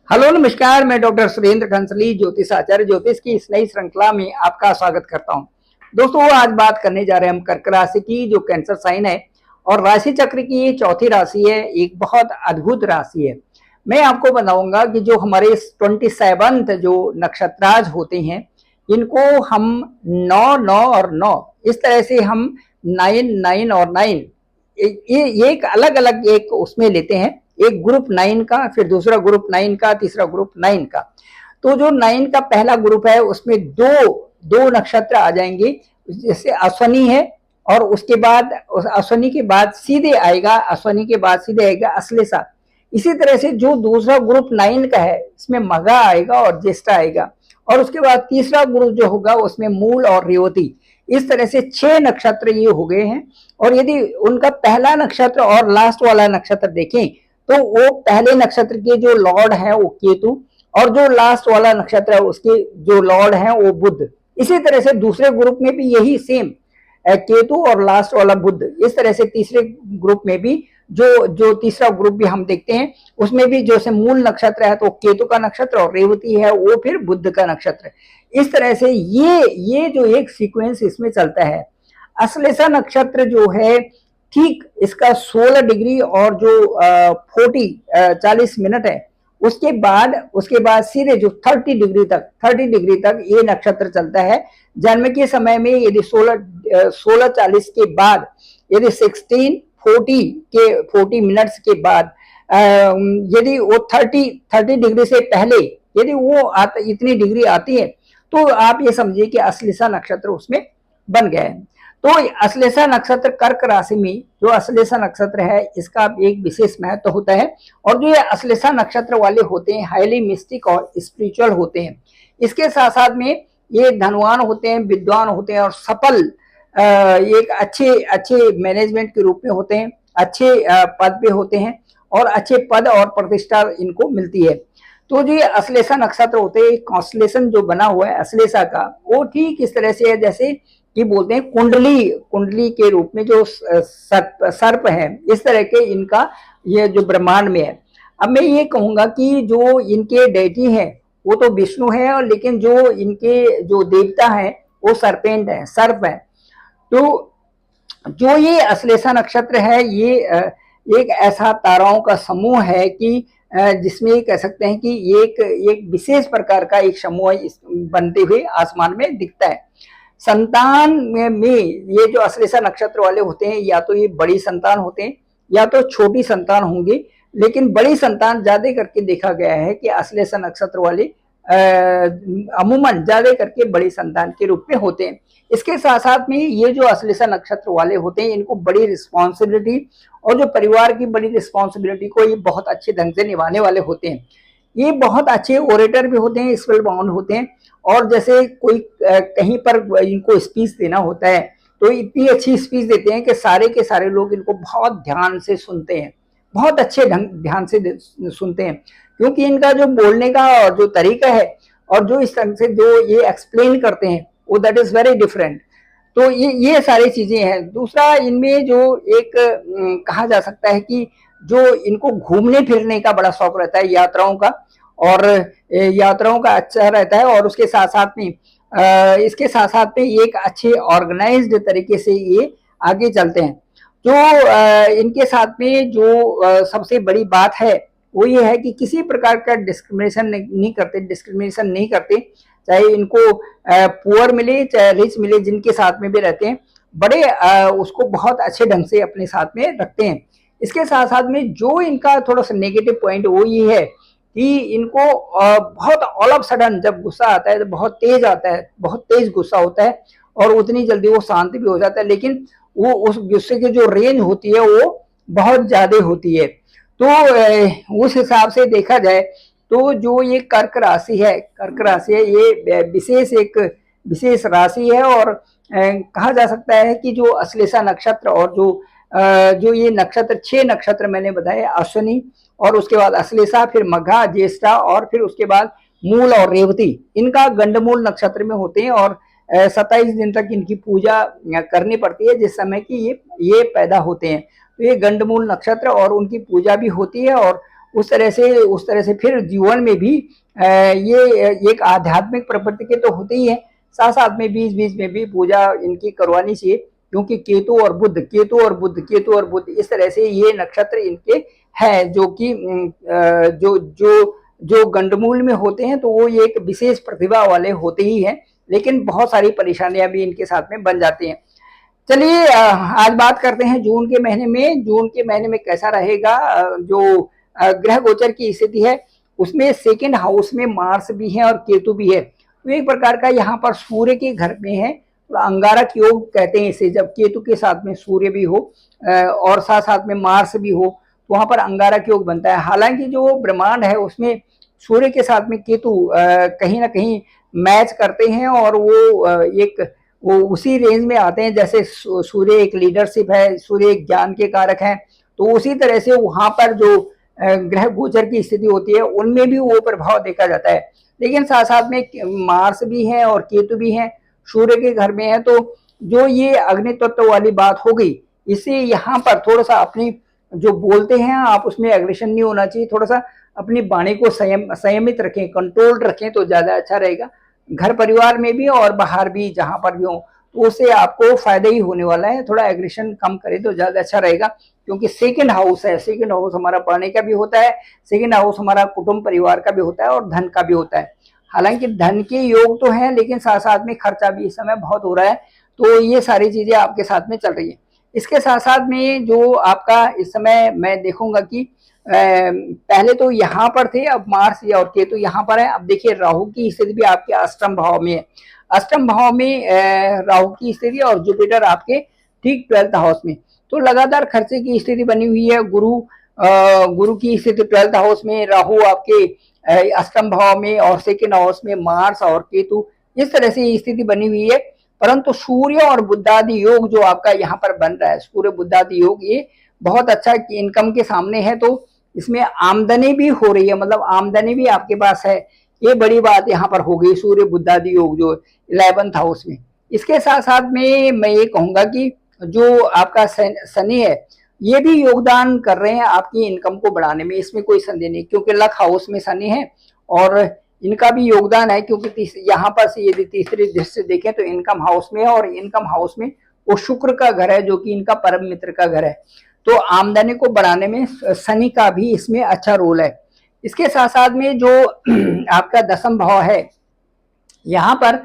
Hello नमस्कार, मैं doctor Surendra कंसली ज्योतिष आचार्य ज्योतिष की इस नई श्रृंखला में आपका स्वागत करता हूं। दोस्तों, आज बात करने जा रहे हैं हम कर्क राशि की, जो कैंसर साइन है और राशि चक्र की ये चौथी राशि है। एक बहुत अद्भुत राशि है। मैं आपको बताऊंगा कि जो हमारे 27 जो नक्षत्राज होते हैं, इनको हम 9 9 और 9 इस तरह से हम 9 9 और 9 ये एक अलग अलग एक उसमें लेते हैं। एक ग्रुप 9 का, फिर दूसरा ग्रुप 9 का, तीसरा ग्रुप 9 का। तो जो 9 का पहला ग्रुप है उसमें दो दो नक्षत्र आ जाएंगे, जैसे अश्वनी है और उसके बाद अश्वनी के बाद सीधे आएगा, अश्वनी के बाद सीधे आएगा अश्लेषा। इसी तरह से जो दूसरा ग्रुप 9 का है इसमें मघा आएगा और ज्येष्ठा आएगा, और उसके बाद तीसरा ग्रुप जो होगा उसमें मूल और रेवती। इस तरह से 6 नक्षत्र ये हो गए हैं। और यदि उनका पहला नक्षत्र और लास्ट वाला नक्षत्र देखें तो वो पहले नक्षत्र के जो लॉर्ड है वो केतु, और जो लास्ट वाला नक्षत्र है उसके जो लॉर्ड है वो बुध। इसी तरह से दूसरे ग्रुप में भी यही सेम, केतु और लास्ट वाला बुध। इस तरह से तीसरे ग्रुप में भी जो जो तीसरा ग्रुप भी हम देखते हैं उसमें भी जो से मूल नक्षत्र है तो केतु का नक्षत्र, और रेवती है वो फिर बुध का नक्षत्र। इस तरह से ये जो एक सीक्वेंस इसमें चलता है। अश्लेषा नक्षत्र जो है, ठीक इसका 16 डिग्री और जो 40 मिनट है उसके बाद सीधे जो 30 डिग्री तक ये नक्षत्र चलता है। जन्म के समय में यदि 16:40 के बाद, यदि 40 मिनट्स के बाद, यदि वो 30 डिग्री से पहले यदि वो इतनी डिग्री आती है तो आप ये समझिए कि अश्लेषा नक्षत्र उसमें बन गया है। तो अश्लेषा नक्षत्र कर्क राशि में जो अश्लेषा नक्षत्र है इसका एक विशेष महत्व होता है। और जो ये अश्लेषा नक्षत्र वाले होते हैं हाईली मिस्टिक और स्पिरिचुअल होते हैं। इसके साथ साथ में ये धनवान होते हैं, विद्वान होते हैं और सफल एक अच्छे मैनेजमेंट के रूप में होते हैं, अच्छे पद पे होते हैं और अच्छे पद और प्रतिष्ठा इनको मिलती है। तो जो ये अश्लेषा नक्षत्र होते हैं, कॉन्स्टलेशन जो बना हुआ है अश्लेषा का, वो ठीक इस तरह से है जैसे कि बोलते हैं कुंडली के रूप में जो सर्प है, इस तरह के इनका ये जो ब्रह्मांड में है। अब मैं ये कहूंगा कि जो इनके डेटी है वो तो विष्णु है, और लेकिन जो इनके जो देवता है वो सर्पेंट है, सर्प है। तो जो ये अश्लेषा नक्षत्र है ये एक ऐसा ताराओं का समूह है कि जिसमें कह सकते हैं कि एक विशेष प्रकार का एक समूह बनते हुए आसमान में दिखता है। संतान में ये जो अश्लेषा नक्षत्र वाले होते हैं, या तो ये बड़ी संतान होते हैं या तो छोटी संतान होंगे, लेकिन बड़ी संतान ज्यादा करके देखा गया है कि अश्लेषा नक्षत्र वाले अमूमन ज्यादा करके बड़ी संतान के रूप में होते हैं। इसके साथ साथ में ये जो अश्लेषा नक्षत्र वाले होते हैं इनको बड़ी रिस्पॉन्सिबिलिटी और जो परिवार की बड़ी रिस्पॉन्सिबिलिटी को ये बहुत अच्छे ढंग से निभाने वाले होते हैं। ये बहुत अच्छे ओरेटर भी होते हैं, स्पेल बाउंड होते हैं, और जैसे कोई कहीं पर इनको स्पीच देना होता है तो इतनी अच्छी स्पीच देते हैं कि सारे के सारे लोग इनको बहुत ध्यान से सुनते हैं, बहुत अच्छे ध्यान से सुनते हैं, क्योंकि इनका जो बोलने का और जो तरीका है और जो इस तरह से जो ये एक्सप्लेन करते हैं वो दैट इज वेरी डिफरेंट। तो ये सारी चीजें हैं। दूसरा, इनमें जो एक कहा जा सकता है कि जो इनको घूमने फिरने का बड़ा शौक रहता है, यात्राओं का, और यात्राओं का अच्छा रहता है, और उसके साथ साथ में इसके साथ साथ में एक अच्छे ऑर्गेनाइज्ड तरीके से ये आगे चलते हैं। जो इनके साथ में जो सबसे बड़ी बात है वो ये है कि किसी प्रकार का डिस्क्रिमिनेशन नहीं करते, चाहे इनको पुअर मिले चाहे रिच मिले, जिनके साथ में भी रहते हैं बड़े उसको बहुत अच्छे ढंग से अपने साथ में रखते हैं। इसके साथ साथ में जो इनका थोड़ा सा नेगेटिव पॉइंट वो ये है कि इनको बहुत ऑल ऑफ सडन जब गुस्सा आता है तो बहुत तेज आता है, बहुत तेज गुस्सा होता है, और उतनी जल्दी वो शांत भी हो जाता है, लेकिन वो उस गुस्से की जो रेंज होती है वो बहुत ज्यादा होती है। तो उस हिसाब से देखा जाए तो जो ये कर्क राशि है ये विशेष राशि है। और कहा जा सकता है कि जो अश्लेषा नक्षत्र और जो ये नक्षत्र 6 नक्षत्र मैंने बताए, अश्विनी और उसके बाद अश्लेषा, फिर मघा, ज्येष्ठा और फिर उसके बाद मूल और रेवती, इनका गंडमूल नक्षत्र में होते हैं। और 27 दिन तक इनकी पूजा करनी पड़ती है जिस समय की ये पैदा होते हैं। तो ये गंडमूल नक्षत्र और उनकी पूजा भी होती है, और उस तरह से फिर जीवन में भी ये एक आध्यात्मिक प्रवृत्ति के तो होते ही है, साथ साथ में बीच बीच में भी पूजा इनकी करवानी चाहिए, क्योंकि केतु और बुध, केतु और बुध, केतु और बुध, इस तरह से ये नक्षत्र इनके है जो कि जो जो जो गंडमूल में होते हैं तो वो ये एक विशेष प्रतिभा वाले होते ही हैं, लेकिन बहुत सारी परेशानियां भी इनके साथ में बन जाती हैं। चलिए आज बात करते हैं जून के महीने में। जून के महीने में कैसा रहेगा। जो ग्रह गोचर की स्थिति है उसमें सेकंड हाउस में मार्स भी है और केतु भी है, तो एक प्रकार का यहाँ पर सूर्य के घर में है, तो अंगारक योग कहते हैं इसे, जब केतु के साथ में सूर्य भी हो और साथ साथ में मार्स भी हो तो वहां पर अंगारक योग बनता है। हालांकि जो ब्रह्मांड है उसमें सूर्य के साथ में केतु कहीं ना कहीं मैच करते हैं और वो उसी रेंज में आते हैं, जैसे सूर्य एक लीडरशिप है, सूर्य एक ज्ञान के कारक है, तो उसी तरह से वहां पर जो ग्रह गोचर की स्थिति होती है उनमें भी वो प्रभाव देखा जाता है। लेकिन साथ साथ में मार्स भी है और केतु भी है, सूर्य के घर में है, तो जो ये अग्नि तत्व वाली बात हो गई, इससे यहाँ पर थोड़ा सा अपनी जो बोलते हैं आप उसमें एग्रेशन नहीं होना चाहिए, थोड़ा सा अपनी वाणी को संयमित रखें, कंट्रोल रखें तो ज्यादा अच्छा रहेगा। घर परिवार में भी और बाहर भी जहां पर भी हो तो उससे आपको फायदा ही होने वाला है। थोड़ा एग्रेशन कम करें तो ज्यादा अच्छा रहेगा, क्योंकि सेकंड हाउस है, सेकंड हाउस हमारा पढ़ने का भी होता है, सेकंड हाउस हमारा कुटुंब परिवार का भी होता है और धन का भी होता है। हालांकि धन के योग तो है, लेकिन साथ साथ में खर्चा भी इस समय बहुत हो रहा है, तो ये सारी चीजें आपके साथ में चल रही है। इसके साथ साथ में जो आपका इस समय मैं देखूंगा कि पहले तो यहाँ पर थे, अब मार्स और केतु यहाँ पर है। अब देखिए राहु की स्थिति भी आपके अष्टम भाव में है, अष्टम भाव में राहु की स्थिति और जुपिटर आपके ठीक 12th हाउस में, तो लगातार खर्चे की स्थिति बनी हुई है। गुरु की स्थिति 12th हाउस में, राहु आपके अष्टम भाव में और सेकेंड हाउस में मार्स और केतु, इस तरह से स्थिति बनी हुई है। परंतु सूर्य और बुधादि योग जो आपका यहाँ पर बन रहा है, सूर्य बुधादि योग, ये बहुत अच्छा इनकम के सामने है, तो इसमें आमदनी भी हो रही है, मतलब आमदनी भी आपके पास है, ये बड़ी बात यहाँ पर हो गई सूर्य बुधादि योग जो 11th हाउस में। इसके साथ साथ में मैं ये कहूंगा कि जो आपका शनि है ये भी योगदान कर रहे हैं आपकी इनकम को बढ़ाने में, इसमें कोई संदेह नहीं, क्योंकि लक हाउस में शनि है और इनका भी योगदान है, क्योंकि यहाँ पर से यदि तीसरी दृष्टि से देखें तो इनकम हाउस में है और इनकम हाउस में वो शुक्र का घर है जो कि इनका परम मित्र का घर है, तो आमदनी को बढ़ाने में शनि का भी इसमें अच्छा रोल है। इसके साथ साथ में जो आपका दसम भाव है यहाँ पर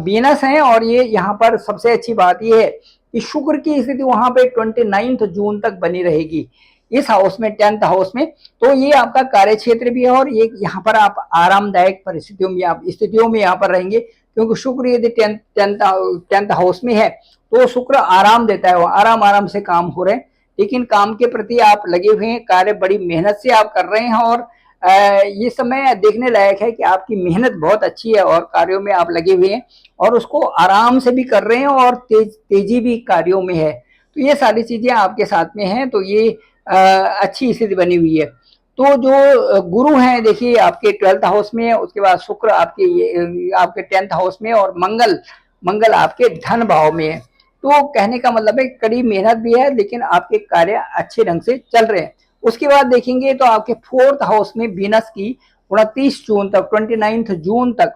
वीनस है, और ये यहाँ पर सबसे अच्छी बात ये है कि शुक्र की स्थिति वहां पे 29 जून तक बनी रहेगी इस हाउस में, 10th हाउस में, तो ये आपका कार्य क्षेत्र भी है और ये यहाँ पर आप आरामदायक परिस्थितियों में आप स्थितियों में यहाँ पर रहेंगे, क्योंकि शुक्र यदि 10th हाउस में है तो शुक्र आराम देता है, वो आराम से काम हो रहे हैं, लेकिन काम के प्रति आप लगे हुए हैं, कार्य बड़ी मेहनत से आप कर रहे हैं और ये समय देखने लायक है कि आपकी मेहनत बहुत अच्छी है और कार्यों में आप लगे हुए हैं और उसको आराम से भी कर रहे हैं और तेजी भी कार्यों में है, तो ये सारी चीजें आपके साथ में हैं, तो ये अच्छी स्थिति बनी हुई है। तो जो गुरु हैं देखिए आपके 12th हाउस में है, उसके बाद शुक्र आपके 10th हाउस में और मंगल आपके धन भाव में है, तो कहने का मतलब है कड़ी मेहनत भी है लेकिन आपके कार्य अच्छे ढंग से चल रहे हैं। उसके बाद देखेंगे तो आपके 4th हाउस में वीनस की 29 जून तक 29 जून तक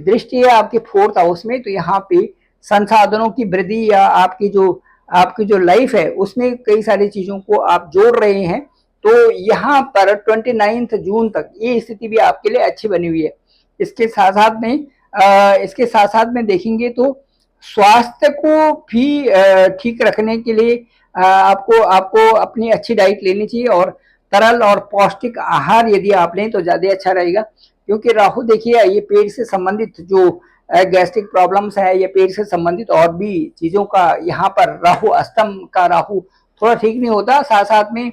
दृष्टि है आपके 4th हाउस में, तो यहाँ पे संसाधनों की वृद्धि या आपकी जो लाइफ है उसमें कई सारी चीजों को आप जोड़ रहे हैं, तो यहाँ पर 29 जून तक ये स्थिति भी आपके लिए अच्छी बनी हुई है। इसके साथ साथ में देखेंगे तो स्वास्थ्य को भी ठीक रखने के लिए आपको अपनी अच्छी डाइट लेनी चाहिए और तरल और पौष्टिक आहार यदि आप लें तो ज्यादा अच्छा रहेगा, क्योंकि राहु देखिए ये पेट से संबंधित जो गैस्ट्रिक प्रॉब्लम्स है या पेट से संबंधित और भी चीजों का यहाँ पर राहु, अष्टम का राहु थोड़ा ठीक नहीं होता। साथ साथ में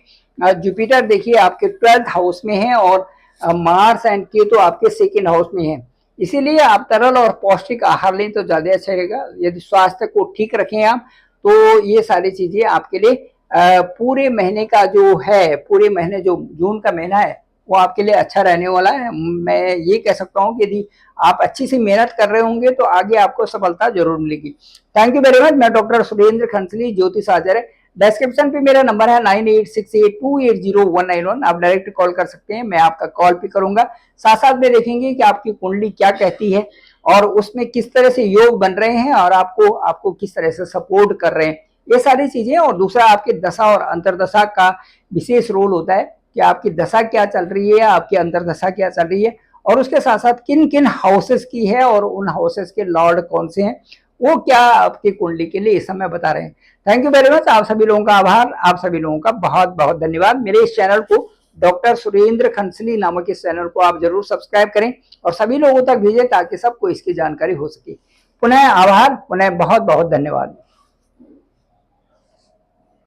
जुपिटर देखिए आपके 12th हाउस में है और मार्स एंड केतु तो आपके 2nd हाउस में है, इसीलिए आप तरल और पौष्टिक आहार लें तो ज्यादा अच्छा रहेगा। यदि स्वास्थ्य को ठीक रखें आप तो ये सारी चीजें आपके लिए पूरे महीने का जो है, पूरे महीने जो जून का महीना है वो आपके लिए अच्छा रहने वाला है। मैं ये कह सकता हूँ कि यदि आप अच्छी सी मेहनत कर रहे होंगे तो आगे आपको सफलता जरूर मिलेगी। Thank you very much. मैं डॉक्टर सुरेंद्र खंसली, ज्योतिष आचार्य, डिस्क्रिप्शन पे मेरा नंबर है 9868280191। आप डायरेक्ट कॉल कर सकते हैं, मैं आपका कॉल पिक करूंगा। साथ साथ में देखेंगे कि आपकी कुंडली क्या कहती है और उसमें किस तरह से योग बन रहे हैं और आपको आपको किस तरह से सपोर्ट कर रहे हैं, ये सारी चीजें। और दूसरा, आपकी दशा और अंतरदशा का विशेष रोल होता है कि आपकी दशा क्या चल रही है, आपकी अंतरदशा क्या चल रही है, और उसके साथ साथ किन किन हाउसेस की है और उन हाउसेस के लॉर्ड कौन से हैं, वो क्या आपकी कुंडली के लिए इस समय बता रहे हैं। Thank you very much. आप सभी लोगों का आभार, आप सभी लोगों का बहुत बहुत धन्यवाद। मेरे इस चैनल को, डॉक्टर सुरेंद्र खंसली नामक इस चैनल को आप जरूर सब्सक्राइब करें और सभी लोगों तक भेजें ताकि सबको इसकी जानकारी हो सके। पुनः आभार, पुनः बहुत बहुत धन्यवाद।